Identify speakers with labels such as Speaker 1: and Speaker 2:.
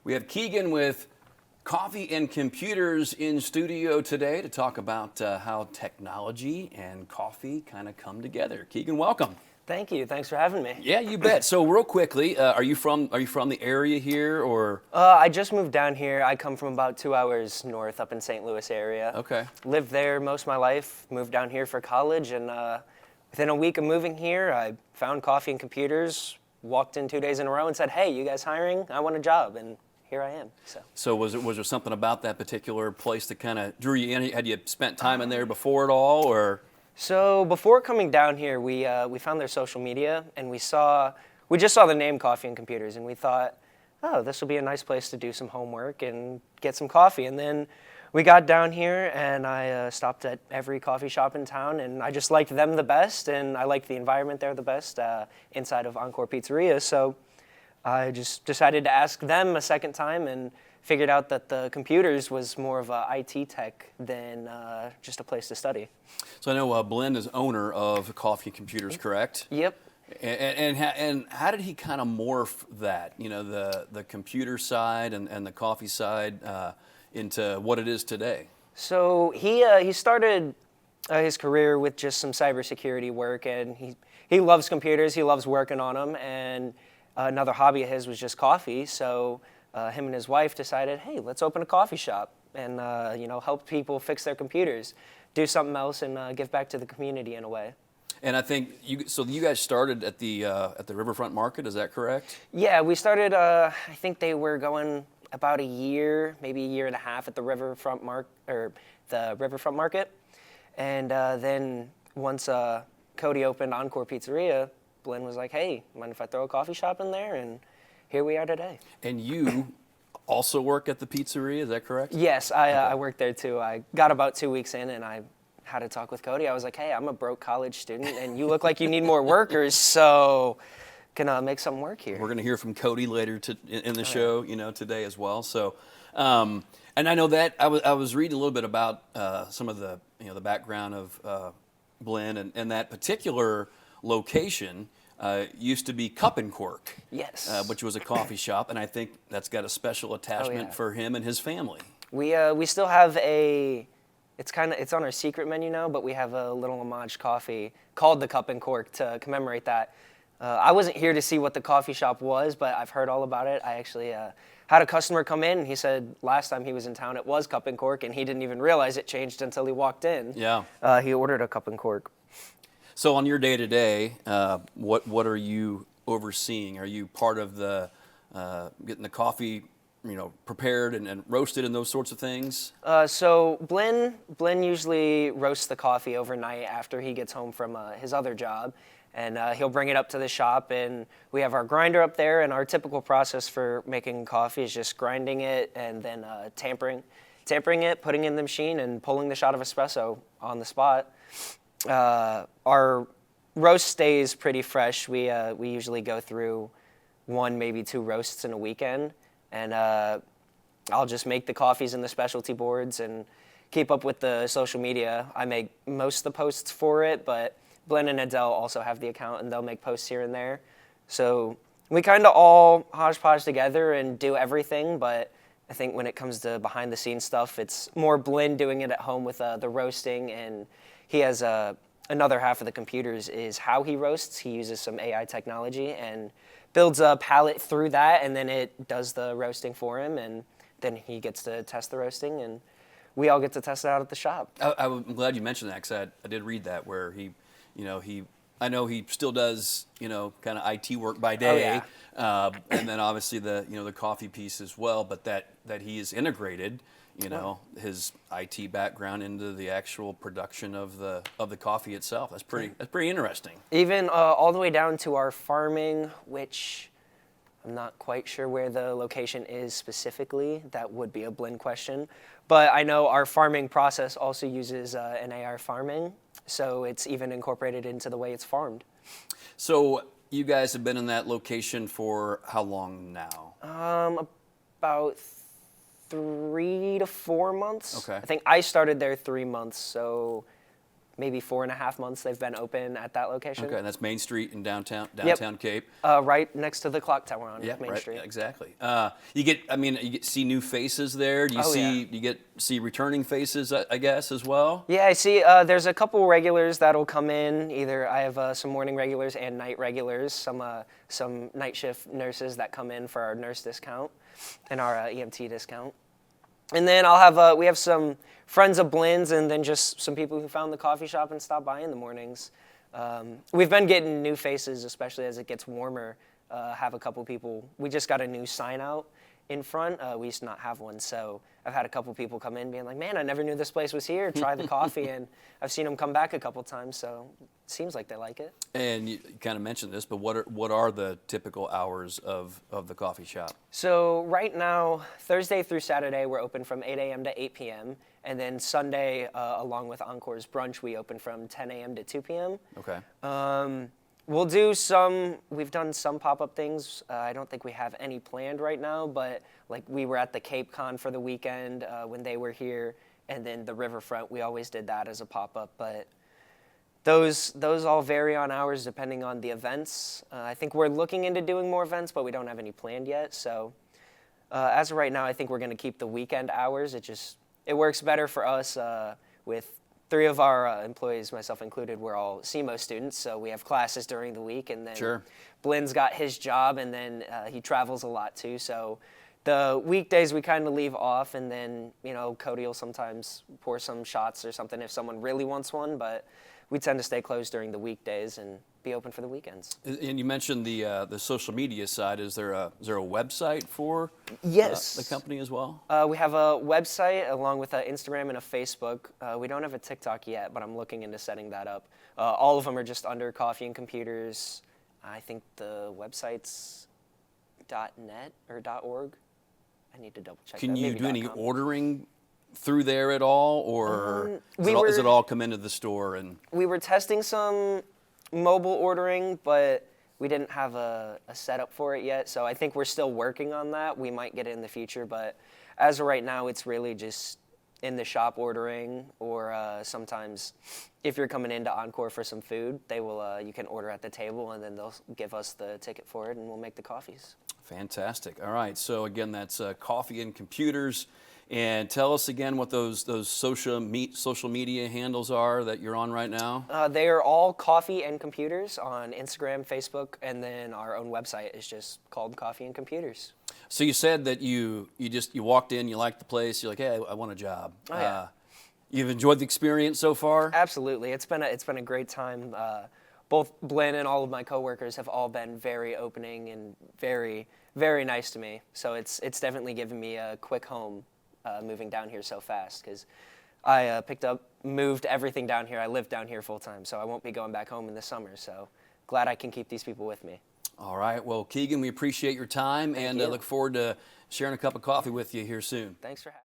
Speaker 1: We have Keagan with Coffee and Computers in studio today to talk about how technology and coffee kind of come together. Keagan, welcome.
Speaker 2: Thank you. Thanks for having me.
Speaker 1: Yeah, you bet. So real quickly, are you from the area here or?
Speaker 2: I just moved down here. I come from about 2 hours north up in St. Louis area.
Speaker 1: Okay.
Speaker 2: Lived there most of my life, moved down here for college, and within a week of moving here, I found Coffee and Computers, walked in 2 days in a row and said, hey, you guys hiring? I want a job, and here I am.
Speaker 1: So was there something about that particular place that kind of drew you in? Had you spent time in there before at all, or?
Speaker 2: So before coming down here, we found their social media, and we just saw the name Coffee and Computers, and we thought, oh, this will be a nice place to do some homework and get some coffee. And then we got down here, and I stopped at every coffee shop in town, and I just liked them the best, and I liked the environment there the best inside of Encore Pizzeria. So I just decided to ask them a second time and figured out that the computers was more of a IT tech than just a place to study.
Speaker 1: So I know Blend is owner of Coffee and Computers, correct?
Speaker 2: Yep.
Speaker 1: And how did he kind of morph that, you know, the computer side and the coffee side into what it is today?
Speaker 2: So he started his career with just some cybersecurity work, and he loves computers. He loves working on them, and another hobby of his was just coffee. So him and his wife decided, hey, let's open a coffee shop and help people fix their computers, do something else, and give back to the community in a way.
Speaker 1: And I think you guys started at the Riverfront Market, is that correct?
Speaker 2: Yeah, we started. I think they were going about a year, maybe a year and a half at the Riverfront Market, and then once Cody opened Encore Pizzeria, Blend was like, "Hey, mind if I throw a coffee shop in there?" And here we are today.
Speaker 1: And you also work at the pizzeria, is that correct?
Speaker 2: Yes, I work there too. I got about 2 weeks in, and I had a talk with Cody. I was like, hey, I'm a broke college student, and you look like you need more workers, so can I make something work here?
Speaker 1: We're going to hear from Cody later in the show, today as well. So, and I know that I was reading a little bit about some of the the background of Blend and that particular location. Used to be Cup and Cork,
Speaker 2: yes,
Speaker 1: which was a coffee shop, and I think that's got a special attachment for him and his family.
Speaker 2: We still have it's on our secret menu now, but we have a little homage coffee called the Cup and Cork to commemorate that. I wasn't here to see what the coffee shop was, but I've heard all about it. I actually had a customer come in, and he said last time he was in town it was Cup and Cork, and he didn't even realize it changed until he walked in.
Speaker 1: Yeah.
Speaker 2: He ordered a Cup and Cork.
Speaker 1: So on your day-to-day, what are you overseeing? Are you part of the getting the coffee, prepared and roasted and those sorts of things?
Speaker 2: So Blend usually roasts the coffee overnight after he gets home from his other job, and he'll bring it up to the shop, and we have our grinder up there, and our typical process for making coffee is just grinding it and then tampering it, putting it in the machine, and pulling the shot of espresso on the spot. Our roast stays pretty fresh. We usually go through 1, maybe 2 roasts in a weekend, and I'll just make the coffees and the specialty boards and keep up with the social media. I make most of the posts for it, but Blend and Adele also have the account, and they'll make posts here and there. So we kind of all hodgepodge together and do everything, but I think when it comes to behind-the-scenes stuff, it's more Blend doing it at home with the roasting, and he has another half of the computers is how he roasts. He uses some AI technology and builds a palette through that, and then it does the roasting for him, and then he gets to test the roasting, and we all get to test it out at the shop.
Speaker 1: I'm glad you mentioned that, because I did read that where I know he still does, kind of IT work by day, and then obviously the coffee piece as well, but that he is integrated, his IT background into the actual production of the coffee itself. That's pretty interesting.
Speaker 2: Even all the way down to our farming, which I'm not quite sure where the location is specifically. That would be a Blend question. But I know our farming process also uses an AR farming, so it's even incorporated into the way it's farmed.
Speaker 1: So you guys have been in that location for how long now?
Speaker 2: About 3 to 4 months.
Speaker 1: Okay.
Speaker 2: I think I started there 3 months, so maybe 4.5 months they've been open at that location.
Speaker 1: Okay, and that's Main Street in downtown Cape.
Speaker 2: Right next to the clock tower on Main Street.
Speaker 1: Yeah, exactly. You see new faces there. Do you see returning faces, I guess, as well?
Speaker 2: Yeah, I see. There's a couple regulars that'll come in. Either I have some morning regulars and night regulars. Some night shift nurses that come in for our nurse discount and our EMT discount. And then we have some friends of Blynn's, and then just some people who found the coffee shop and stopped by in the mornings. We've been getting new faces, especially as it gets warmer. Have a couple people. We just got a new sign out in front. We used to not have one, so I've had a couple people come in being like, man, I never knew this place was here. Try the coffee, and I've seen them come back a couple times, so it seems like they like it.
Speaker 1: And you kind of mentioned this, but what are the typical hours of the coffee shop?
Speaker 2: So right now, Thursday through Saturday, we're open from 8 a.m. to 8 p.m., and then Sunday, along with Encore's brunch, we open from 10 a.m. to 2 p.m.
Speaker 1: Okay.
Speaker 2: We've done some pop-up things. I don't think we have any planned right now, but like we were at the Cape Con for the weekend when they were here, and then the Riverfront, we always did that as a pop-up, but those all vary on hours depending on the events. I think we're looking into doing more events, but we don't have any planned yet, so as of right now, I think we're going to keep the weekend hours. It works better for us with 3 of our employees, myself included, we're all CMO students, so we have classes during the week, and then Blynn's got his job, and then he travels a lot too, so the weekdays we kind of leave off, and then, Cody will sometimes pour some shots or something if someone really wants one, but we tend to stay closed during the weekdays and be open for the weekends.
Speaker 1: And you mentioned the social media side. Is there a website for the company as well?
Speaker 2: We have a website along with an Instagram and a Facebook. We don't have a TikTok yet, but I'm looking into setting that up. All of them are just under Coffee and Computers. I think the website's .net or .org. I need to double check.
Speaker 1: Can you do any ordering through there at all, or does it all come into the store? And
Speaker 2: we were testing some mobile ordering, but we didn't have a setup for it yet, so I think we're still working on that. We might get it in the future, but as of right now, it's really just in the shop ordering, or sometimes if you're coming into Encore for some food, you can order at the table, and then they'll give us the ticket for it, and we'll make the coffees. Fantastic.
Speaker 1: All right, so again, that's Coffee and Computers. And tell us again what those social media handles are that you're on right now.
Speaker 2: They are all Coffee and Computers on Instagram, Facebook, and then our own website is just called Coffee and Computers.
Speaker 1: So you said that you walked in, you liked the place, you're like, hey, I want a job.
Speaker 2: Oh, yeah.
Speaker 1: You've enjoyed the experience so far?
Speaker 2: Absolutely. It's been a great time. Both Blinn and all of my coworkers have all been very opening and very, very nice to me. So it's definitely given me a quick home. Moving down here so fast, because I moved everything down here. I live down here full time, so I won't be going back home in the summer. So glad I can keep these people with me.
Speaker 1: All right. Well, Keagan, we appreciate your time, and look forward to sharing a cup of coffee with you here soon.
Speaker 2: Thanks for having me.